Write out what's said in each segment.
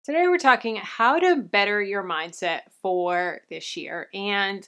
Today we're talking how to better your mindset for this year. And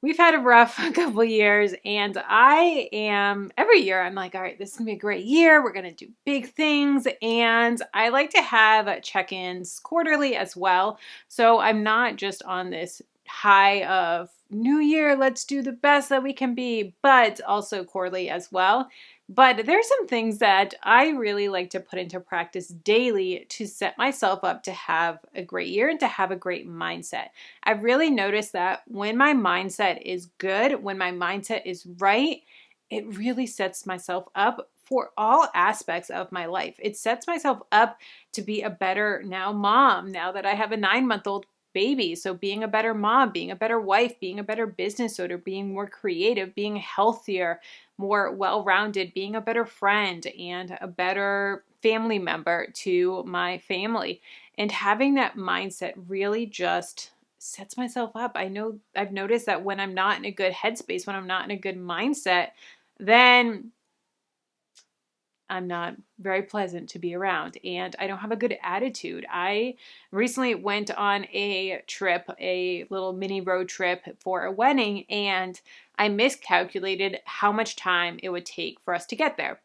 we've had a rough couple years, and every year I'm like, all right, this is gonna be a great year. We're gonna do big things. And I like to have check-ins quarterly as well. So I'm not just on this high of new year, let's do the best that we can be, but also quarterly as well. But there's some things that I really like to put into practice daily to set myself up to have a great year and to have a great mindset. I've really noticed that when my mindset is good, when my mindset is right, it really sets myself up for all aspects of my life. It sets myself up to be a better mom, now that I have a 9-month-old baby. So being a better mom, being a better wife, being a better business owner, being more creative, being healthier, more well-rounded, being a better friend and a better family member to my family. And having that mindset really just sets myself up. I know I've noticed that when I'm not in a good headspace, when I'm not in a good mindset, then I'm not very pleasant to be around and I don't have a good attitude. I recently went on a trip, a little mini road trip for a wedding, and I miscalculated how much time it would take for us to get there.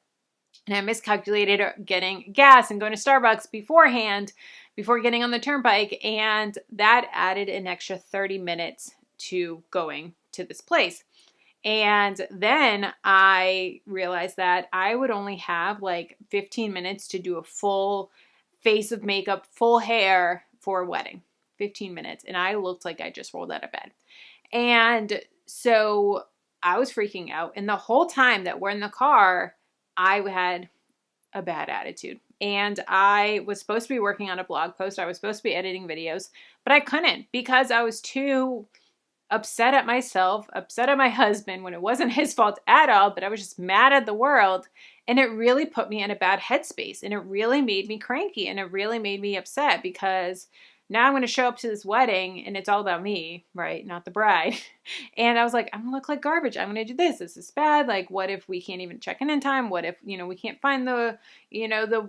And I miscalculated getting gas and going to Starbucks beforehand, before getting on the turnpike, and that added an extra 30 minutes to going to this place. And then I realized that I would only have like 15 minutes to do a full face of makeup, full hair for a wedding. 15 minutes. And I looked like I just rolled out of bed. And so I was freaking out. And the whole time that we're in the car, I had a bad attitude. And I was supposed to be working on a blog post. I was supposed to be editing videos, but I couldn't because I was too upset at myself, upset at my husband when it wasn't his fault at all, but I was just mad at the world. And it really put me in a bad headspace, and it really made me cranky, and it really made me upset because now I'm going to show up to this wedding and it's all about me, right? Not the bride. And I was like, I'm going to look like garbage. I'm going to do this. This is bad. Like, what if we can't even check in time? What if, we can't find the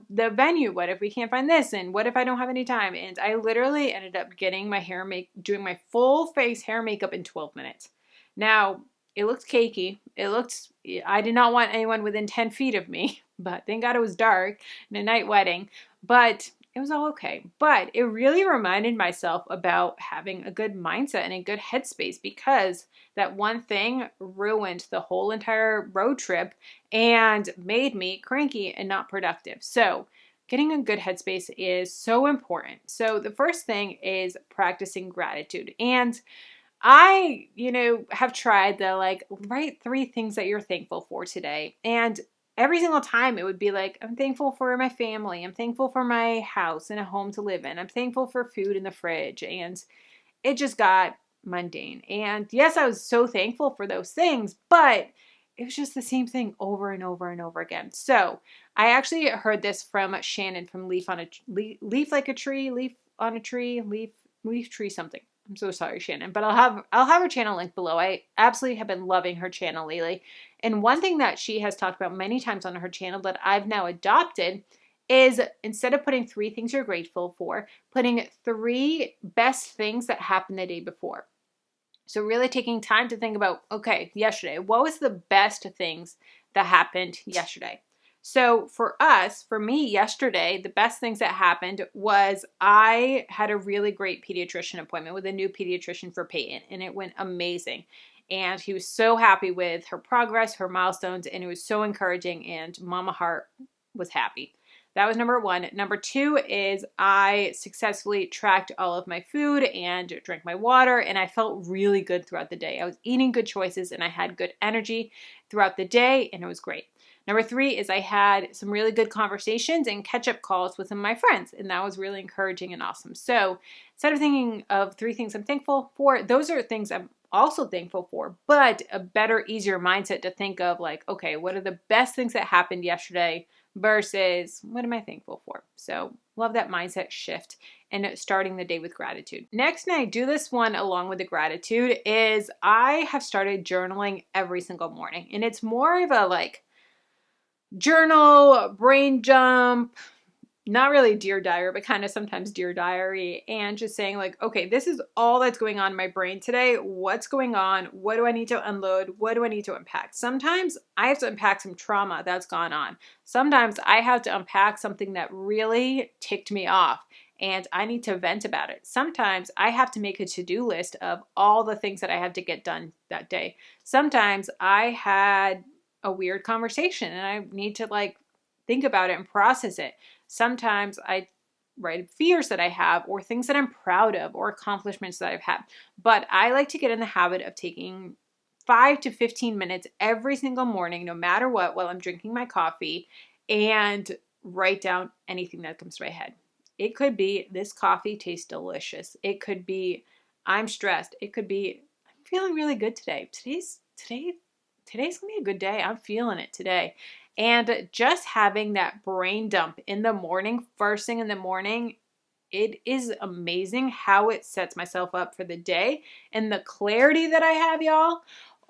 venue? What if we can't find this? And what if I don't have any time? And I literally ended up getting my doing my full face hair makeup in 12 minutes. Now, it looked cakey. I did not want anyone within 10 feet of me, but thank God it was dark and a night wedding. But it was all okay. But it really reminded myself about having a good mindset and a good headspace, because that one thing ruined the whole entire road trip and made me cranky and not productive. So getting a good headspace is so important. So the first thing is practicing gratitude. And I, have tried the write 3 things that you're thankful for today. And every single time it would be like, I'm thankful for my family. I'm thankful for my house and a home to live in. I'm thankful for food in the fridge. And it just got mundane. And yes, I was so thankful for those things, but it was just the same thing over and over and over again. So I actually heard this from Shannon from Leaf on a Tree something. I'm so sorry, Shannon, but I'll have her channel linked below. I absolutely have been loving her channel lately. And one thing that she has talked about many times on her channel that I've now adopted is, instead of putting 3 things you're grateful for, putting 3 best things that happened the day before. So really taking time to think about, okay, yesterday, what was the best things that happened yesterday? So for me yesterday, the best things that happened was I had a really great pediatrician appointment with a new pediatrician for Peyton, and it went amazing. And he was so happy with her progress, her milestones, and it was so encouraging, and Mama Heart was happy. That was number 1. Number 2 is I successfully tracked all of my food and drank my water, and I felt really good throughout the day. I was eating good choices, and I had good energy throughout the day, and it was great. Number 3 is I had some really good conversations and catch-up calls with some of my friends, and that was really encouraging and awesome. So instead of thinking of 3 things I'm thankful for, those are things I'm also thankful for, but a better, easier mindset to think of, like, okay, what are the best things that happened yesterday versus what am I thankful for? So love that mindset shift and starting the day with gratitude. Next, and I do this one along with the gratitude, is I have started journaling every single morning, and it's more of a journal, brain dump, not really Dear Diary, but kind of sometimes Dear Diary, and just saying like, okay, this is all that's going on in my brain today. What's going on? What do I need to unload? What do I need to unpack? Sometimes I have to unpack some trauma that's gone on. Sometimes I have to unpack something that really ticked me off and I need to vent about it. Sometimes I have to make a to-do list of all the things that I have to get done that day. Sometimes I had a weird conversation and I need to like think about it and process it. Sometimes I write fears that I have or things that I'm proud of or accomplishments that I've had. But I like to get in the habit of taking 5 to 15 minutes every single morning, no matter what, while I'm drinking my coffee, and write down anything that comes to my head. It could be, this coffee tastes delicious. It could be, I'm stressed. It could be, I'm feeling really good today. Today's gonna be a good day. I'm feeling it today. And just having that brain dump in the morning, first thing in the morning, it is amazing how it sets myself up for the day and the clarity that I have, y'all.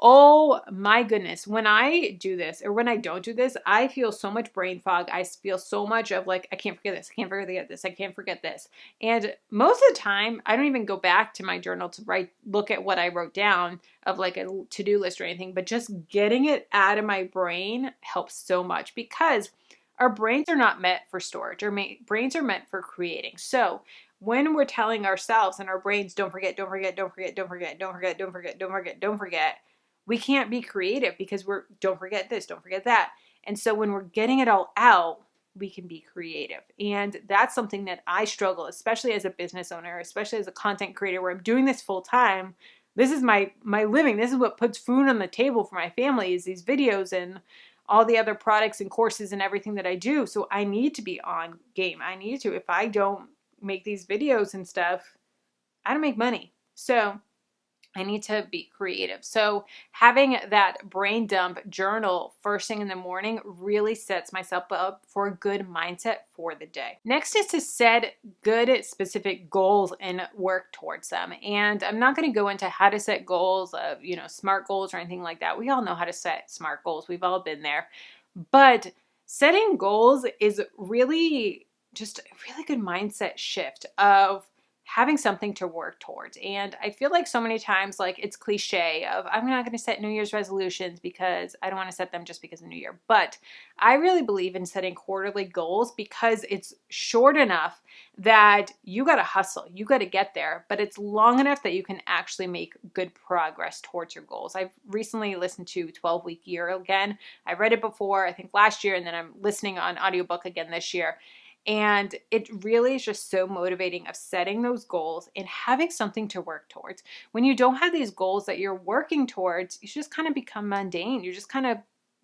Oh my goodness. When I do this or when I don't do this, I feel so much brain fog. I feel so much of like, I can't forget this. I can't forget this. I can't forget this. And most of the time, I don't even go back to my journal to look at what I wrote down of like a to-do list or anything, but just getting it out of my brain helps so much because our brains are not meant for storage. Our brains are meant for creating. So when we're telling ourselves and our brains, don't forget, don't forget, don't forget, don't forget, don't forget, don't forget, don't forget, don't forget, we can't be creative because don't forget this, don't forget that. And so when we're getting it all out, we can be creative. And that's something that I struggle, especially as a business owner, especially as a content creator where I'm doing this full time. This is my living. This is what puts food on the table for my family is these videos and all the other products and courses and everything that I do. So I need to be on game. I need to. If I don't make these videos and stuff, I don't make money. So I need to be creative. So having that brain dump journal first thing in the morning really sets myself up for a good mindset for the day. Next is to set good specific goals and work towards them. And I'm not going to go into how to set goals of, SMART goals or anything like that. We all know how to set SMART goals. We've all been there. But setting goals is really just a really good mindset shift of having something to work towards. And I feel like so many times, like it's cliche of I'm not going to set New Year's resolutions because I don't want to set them just because of New Year. But I really believe in setting quarterly goals because it's short enough that you got to hustle, you got to get there, but it's long enough that you can actually make good progress towards your goals. I've recently listened to 12-Week Year again. I read it before, I think last year, and then I'm listening on audiobook again this year. And it really is just so motivating of setting those goals and having something to work towards. When you don't have these goals that you're working towards, you just kind of become mundane. You just kind of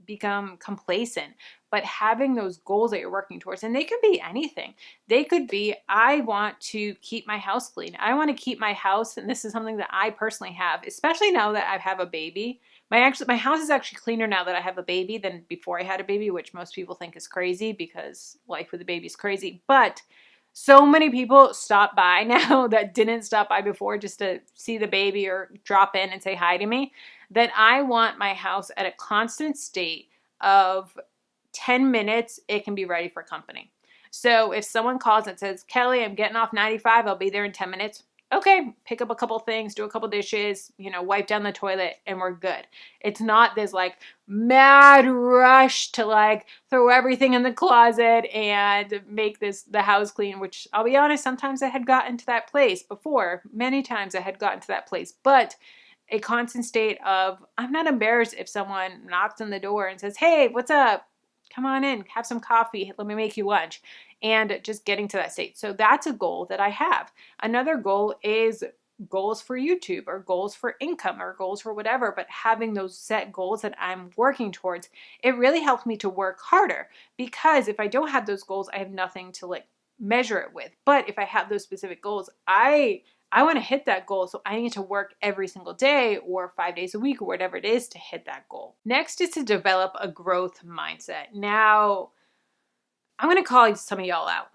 become complacent. But having those goals that you're working towards, and they could be anything. They could be, I want to keep my house clean. I want to keep my house, and this is something that I personally have, especially now that I have a baby. My house is actually cleaner now that I have a baby than before I had a baby, which most people think is crazy because life with a baby is crazy. But so many people stop by now that didn't stop by before just to see the baby or drop in and say hi to me, that I want my house at a constant state of 10 minutes, it can be ready for company. So if someone calls and says, Kelly, I'm getting off 95, I'll be there in 10 minutes. Okay, pick up a couple things, do a couple dishes, wipe down the toilet, and we're good. It's not this like mad rush to like throw everything in the closet and make the house clean, which I'll be honest, sometimes I had gotten to that place before. Many times I had gotten to that place, but a constant state of I'm not embarrassed if someone knocks on the door and says, hey, what's up? Come on in, have some coffee, let me make you lunch. And just getting to that state. So that's a goal that I have. Another goal is goals for YouTube or goals for income or goals for whatever, but having those set goals that I'm working towards, it really helps me to work harder because if I don't have those goals, I have nothing to like measure it with. But if I have those specific goals, I want to hit that goal. So I need to work every single day or 5 days a week or whatever it is to hit that goal. Next is to develop a growth mindset. Now, I'm going to call some of y'all out.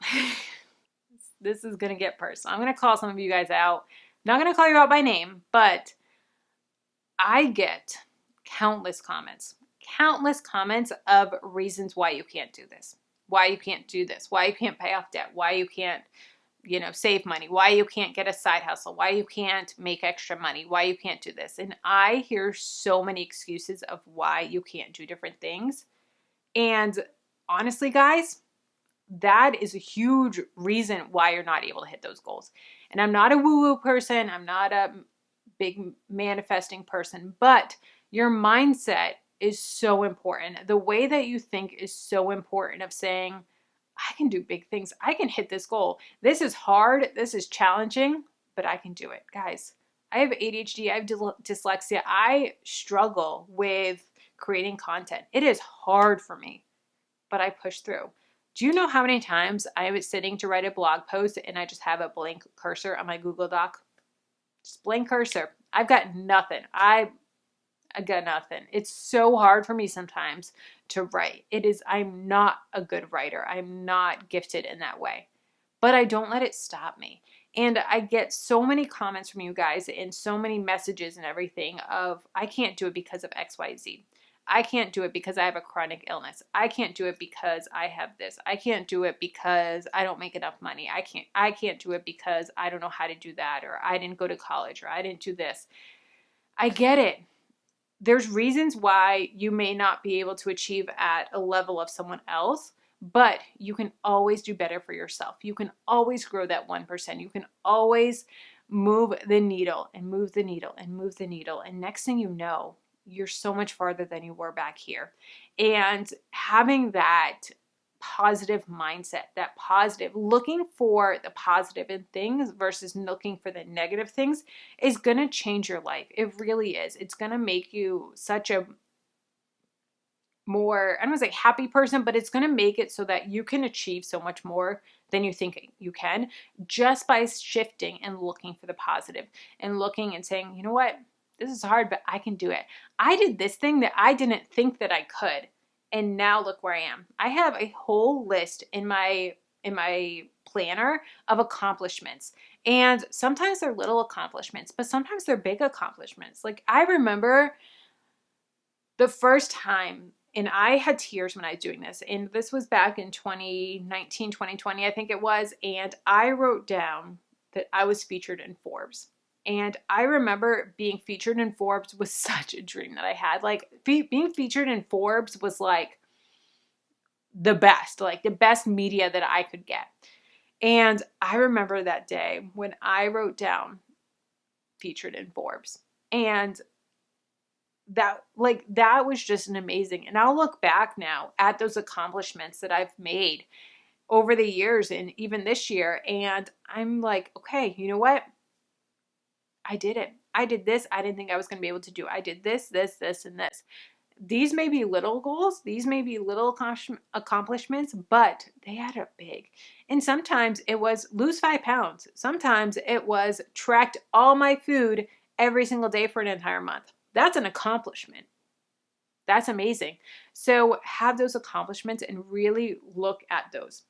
This is going to get personal. I'm going to call some of you guys out. I'm not going to call you out by name, but I get countless comments of reasons why you can't do this. why you can't do this, why you can't pay off debt, why you can't, save money, why you can't get a side hustle, why you can't make extra money, why you can't do this. And I hear so many excuses of why you can't do different things. And honestly, guys, that is a huge reason why you're not able to hit those goals. And I'm not a woo-woo person. I'm not a big manifesting person, but your mindset is so important. The way that you think is so important of saying, I can do big things. I can hit this goal. This is hard. This is challenging, but I can do it. Guys, I have ADHD. I have dyslexia. I struggle with creating content. It is hard for me, but I push through. Do you know how many times I was sitting to write a blog post and I just have a blank cursor on my Google Doc? Just blank cursor. I've got nothing. I got nothing. It's so hard for me sometimes to write. I'm not a good writer. I'm not gifted in that way, but I don't let it stop me. And I get so many comments from you guys and so many messages and everything of, I can't do it because of XYZ. I can't do it because I have a chronic illness. I can't do it because I have this. I can't do it because I don't make enough money. I can't do it because I don't know how to do that, or I didn't go to college, or I didn't do this. I get it. There's reasons why you may not be able to achieve at a level of someone else, but you can always do better for yourself. You can always grow that 1%. You can always move the needle and move the needle and move the needle. And next thing you know, you're so much farther than you were back here. And having that positive mindset, that positive, looking for the positive in things versus looking for the negative things is going to change your life. It really is. It's going to make you such a more, I don't want to say happy person, but it's going to make it so that you can achieve so much more than you think you can just by shifting and looking for the positive and looking and saying, you know what? This is hard, but I can do it. I did this thing that I didn't think that I could. And now look where I am. I have a whole list in my planner of accomplishments. And sometimes they're little accomplishments, but sometimes they're big accomplishments. Like I remember the first time, and I had tears when I was doing this, and this was back in 2019, 2020, I think it was, and I wrote down that I was featured in Forbes. And I remember being featured in Forbes was such a dream that I had. Like being featured in Forbes was like the best media that I could get. And I remember that day when I wrote down featured in Forbes. And that was just an amazing. And I'll look back now at those accomplishments that I've made over the years and even this year. And I'm like, okay, you know what? I did it. I did this. I didn't think I was going to be able to do. I did this, this, this, and this. These may be little goals. These may be little accomplishments, but they add up big. And sometimes it was lose 5 pounds. Sometimes it was tracked all my food every single day for an entire month. That's an accomplishment. That's amazing. So have those accomplishments and really look at those.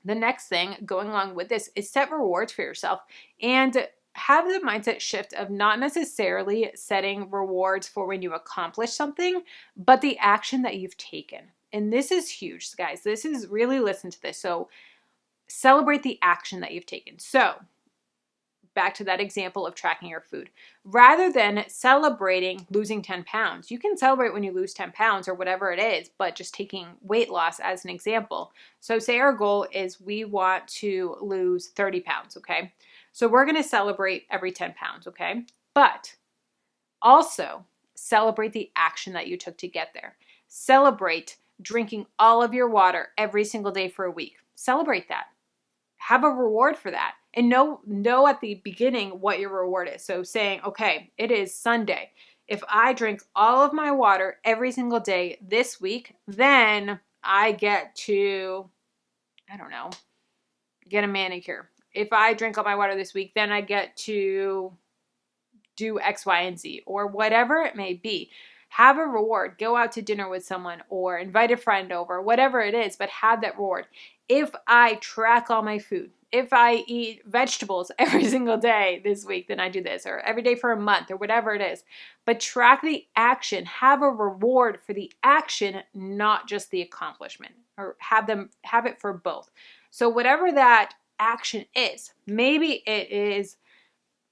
The next thing going along with this is set rewards for yourself and have the mindset shift of not necessarily setting rewards for when you accomplish something, but the action that you've taken. And this is huge, guys. This is really, listen to this. So celebrate the action that you've taken. So back to that example of tracking your food. Rather than celebrating losing 10 pounds, you can celebrate when you lose 10 pounds or whatever it is, but just taking weight loss as an example. So say our goal is we want to lose 30 pounds, okay? So we're going to celebrate every 10 pounds, okay? But also celebrate the action that you took to get there. Celebrate drinking all of your water every single day for a week. Celebrate that. Have a reward for that. And know at the beginning what your reward is. So saying, okay, it is Sunday. If I drink all of my water every single day this week, then I get to, I don't know, get a manicure. If I drink all my water this week, then I get to do X, Y, and Z, or whatever it may be. Have a reward. Go out to dinner with someone or invite a friend over, whatever it is, but have that reward. If I track all my food, if I eat vegetables every single day this week, then I do this, or every day for a month, or whatever it is. But track the action, have a reward for the action, not just the accomplishment, or have it for both. So whatever that action is, maybe it is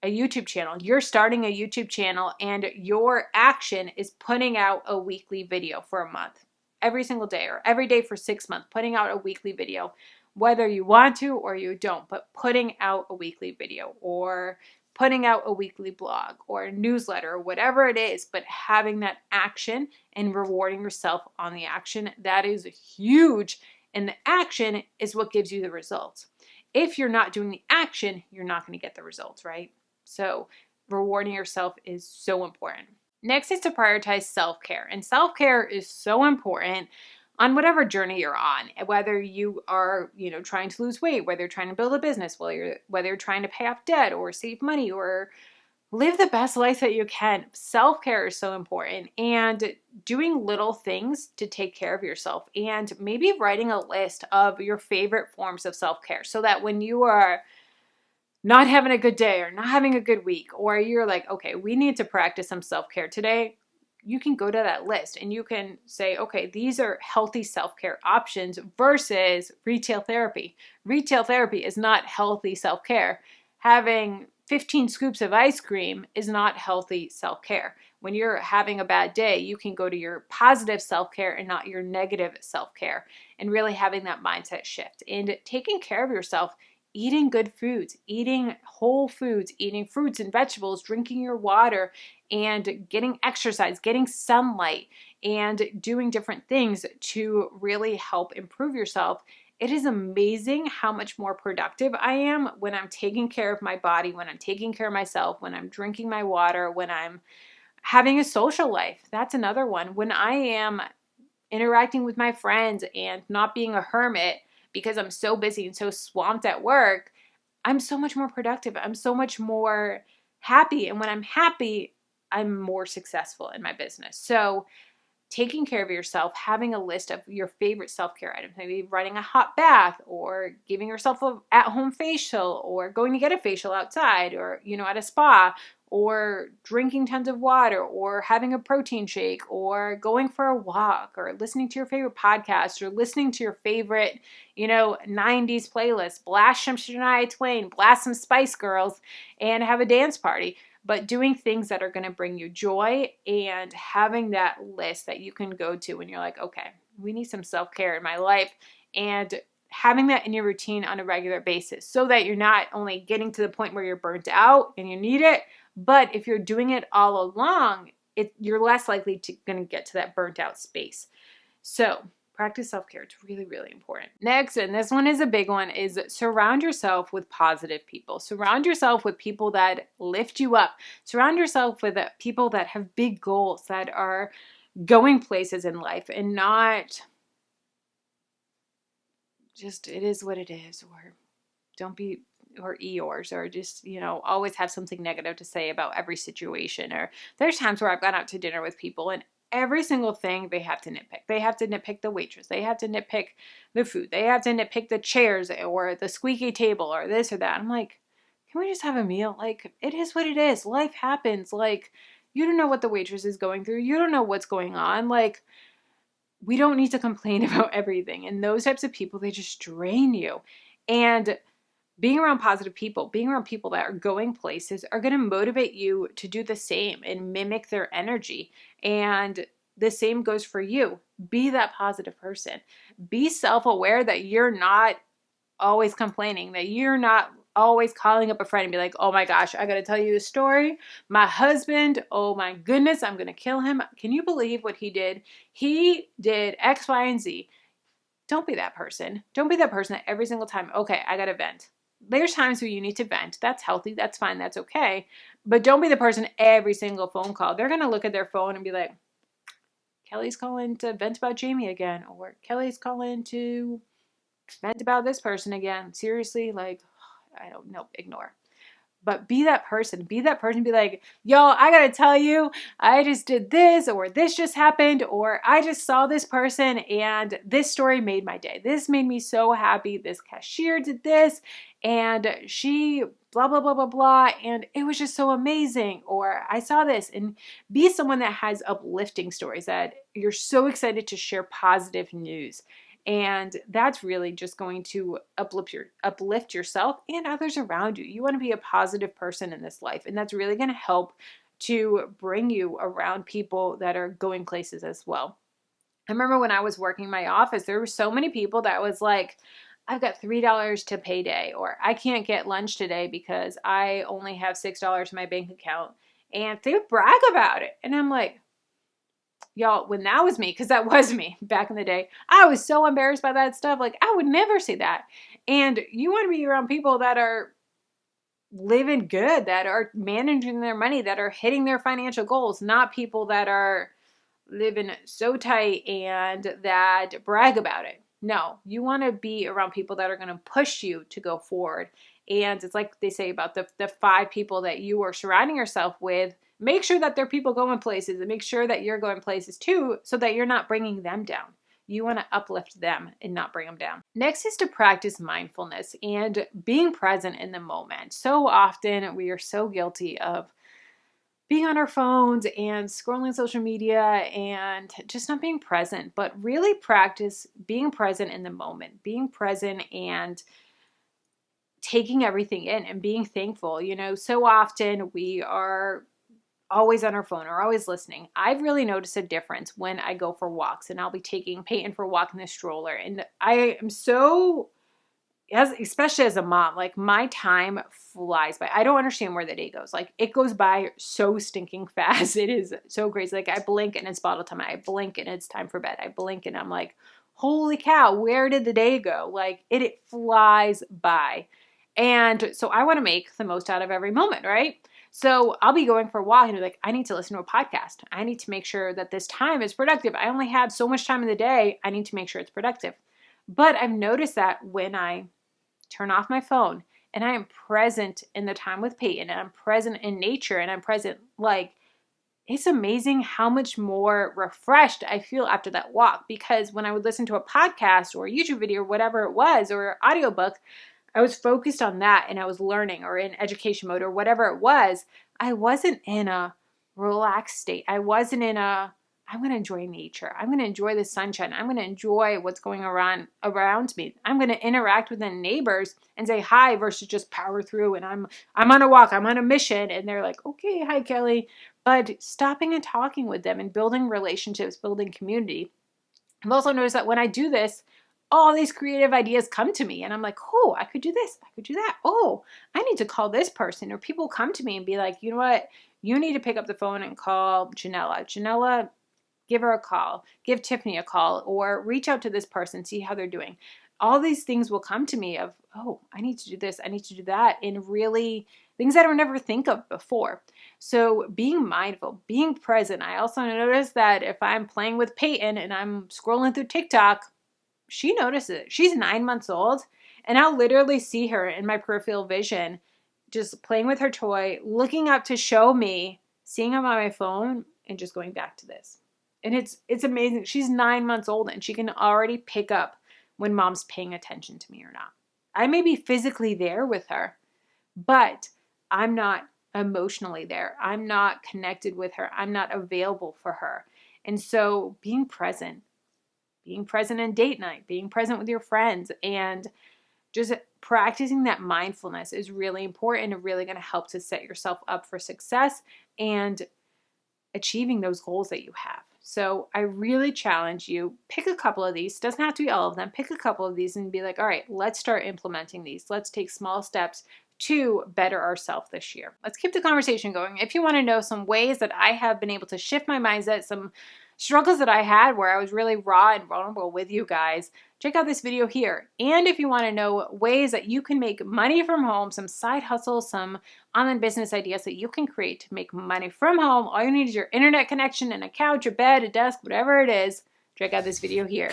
a YouTube channel. You're starting a YouTube channel and your action is putting out a weekly video for a month, every single day, or every day for 6 months, putting out a weekly video, whether you want to or you don't, but putting out a weekly video or putting out a weekly blog or a newsletter or whatever it is, but having that action and rewarding yourself on the action, that is huge. And the action is what gives you the results. If you're not doing the action, you're not going to get the results, right? So rewarding yourself is so important. Next is to prioritize self-care. And self-care is so important on whatever journey you're on, whether you are, trying to lose weight, whether you're trying to build a business, whether you're trying to pay off debt or save money or live the best life that you can. Self-care is so important, and doing little things to take care of yourself, and maybe writing a list of your favorite forms of self-care so that when you are not having a good day or not having a good week, or you're like, okay, we need to practice some self-care today, you can go to that list and you can say, okay, these are healthy self-care options versus retail therapy. Retail therapy is not healthy self-care. Having 15 scoops of ice cream is not healthy self-care. When you're having a bad day, you can go to your positive self-care and not your negative self-care, and really having that mindset shift and taking care of yourself. Eating good foods, eating whole foods, eating fruits and vegetables, drinking your water, and getting exercise, getting sunlight, and doing different things to really help improve yourself. It is amazing how much more productive I am when I'm taking care of my body, when I'm taking care of myself, when I'm drinking my water, when I'm having a social life. That's another one. When I am interacting with my friends and not being a hermit, because I'm so busy and so swamped at work, I'm so much more productive. I'm so much more happy. And when I'm happy, I'm more successful in my business. So taking care of yourself, having a list of your favorite self-care items, maybe running a hot bath or giving yourself an at-home facial or going to get a facial outside or, at a spa, or drinking tons of water or having a protein shake or going for a walk or listening to your favorite podcast or listening to your favorite, 90s playlist, blast some Shania Twain, blast some Spice Girls, and have a dance party. But doing things that are going to bring you joy and having that list that you can go to when you're like, okay, we need some self-care in my life, and having that in your routine on a regular basis so that you're not only getting to the point where you're burnt out and you need it, but if you're doing it all along, you're less likely to going to get to that burnt out space. So practice self-care. It's really, really important. Next, and this one is a big one, is surround yourself with positive people. Surround yourself with people that lift you up. Surround yourself with people that have big goals, that are going places in life and not just it is what it is, or don't be, or Eeyores, or just, always have something negative to say about every situation. Or there's times where I've gone out to dinner with people and every single thing they have to nitpick. They have to nitpick the waitress. They have to nitpick the food. They have to nitpick the chairs or the squeaky table or this or that. I'm like, can we just have a meal? Like, it is what it is. Life happens. Like, you don't know what the waitress is going through. You don't know what's going on. Like, we don't need to complain about everything. And those types of people, they just drain you. And being around positive people, being around people that are going places, are going to motivate you to do the same and mimic their energy. And the same goes for you. Be that positive person. Be self-aware that you're not always complaining, that you're not always calling up a friend and be like, oh my gosh, I got to tell you a story. My husband, oh my goodness, I'm going to kill him. Can you believe what he did? He did X, Y, and Z. Don't be that person. Don't be that person that every single time, okay, I got to vent. There's times where you need to vent. That's healthy. That's fine. That's okay. But don't be the person every single phone call. They're going to look at their phone and be like, Kelly's calling to vent about Jamie again. Or Kelly's calling to vent about this person again. Seriously, like, I don't know, ignore. But be that person. Be that person. Be like, yo, I got to tell you, I just did this, or this just happened, or I just saw this person and this story made my day. This made me so happy. This cashier did this. and she blah, blah, blah, blah, blah. And it was just so amazing. Or I saw this. And be someone that has uplifting stories, that you're so excited to share positive news. And that's really just going to uplift yourself and others around you. You want to be a positive person in this life. And that's really going to help to bring you around people that are going places as well. I remember when I was working my office, there were so many people that was like, I've got $3 to payday, or I can't get lunch today because I only have $6 in my bank account. And they would brag about it. And I'm like, y'all, when that was me, because that was me back in the day, I was so embarrassed by that stuff. Like, I would never say that. And you want to be around people that are living good, that are managing their money, that are hitting their financial goals, not people that are living so tight and that brag about it. No, you want to be around people that are going to push you to go forward. And it's like they say about the 5 people that you are surrounding yourself with. Make sure that they're people going places, and make sure that you're going places too, so that you're not bringing them down. You want to uplift them and not bring them down. Next is to practice mindfulness and being present in the moment. So often we are so guilty of being on our phones and scrolling social media and just not being present, but really practice being present in the moment, being present and taking everything in and being thankful. You know, so often we are always on our phone or always listening. I've really noticed a difference when I go for walks, and I'll be taking Peyton for a walk in the stroller. And I am so, especially as a mom, like my time flies by. I don't understand where the day goes. Like it goes by so stinking fast. It is so crazy. Like I blink and it's bottle time. I blink and it's time for bed. I blink and I'm like, holy cow, where did the day go? Like it flies by. And so I want to make the most out of every moment, right? So I'll be going for a walk and be like, I need to listen to a podcast. I need to make sure that this time is productive. I only have so much time in the day. I need to make sure it's productive. But I've noticed that when I turn off my phone and I am present in the time with Peyton, and I'm present in nature, and I'm present, like, it's amazing how much more refreshed I feel after that walk. Because when I would listen to a podcast or a YouTube video or whatever it was, or an audiobook, I was focused on that and I was learning, or in education mode or whatever it was. I wasn't in a relaxed state. I wasn't in a, I'm going to enjoy nature. I'm going to enjoy the sunshine. I'm going to enjoy what's going around me. I'm going to interact with the neighbors and say hi versus just power through. And I'm on a walk. I'm on a mission. And they're like, okay, hi, Kelly. But stopping and talking with them and building relationships, building community. I've also noticed that when I do this, all these creative ideas come to me, and I'm like, oh, I could do this. I could do that. Oh, I need to call this person. Or people come to me and be like, you know what? You need to pick up the phone and call Janella. Janella, give her a call. Give Tiffany a call, or reach out to this person, see how they're doing. All these things will come to me of, oh, I need to do this. I need to do that. And really things that I would never think of before. So being mindful, being present. I also notice that if I'm playing with Peyton and I'm scrolling through TikTok, she notices it. She's 9 months old, and I'll literally see her in my peripheral vision just playing with her toy, looking up to show me, seeing him on my phone, and just going back to this. And it's amazing. She's 9 months old, and she can already pick up when mom's paying attention to me or not. I may be physically there with her, but I'm not emotionally there. I'm not connected with her. I'm not available for her. And so being present in date night, being present with your friends, and just practicing that mindfulness is really important and really going to help to set yourself up for success and achieving those goals that you have. So I really challenge you, pick a couple of these. Doesn't have to be all of them. Pick a couple of these and be like, all right, let's start implementing these. Let's take small steps to better ourselves this year. Let's keep the conversation going. If you want to know some ways that I have been able to shift my mindset, some struggles that I had where I was really raw and vulnerable with you guys, check out this video here. And if you want to know ways that you can make money from home, some side hustles, some online business ideas that you can create to make money from home, all you need is your internet connection and a couch, a bed, a desk, whatever it is, check out this video here.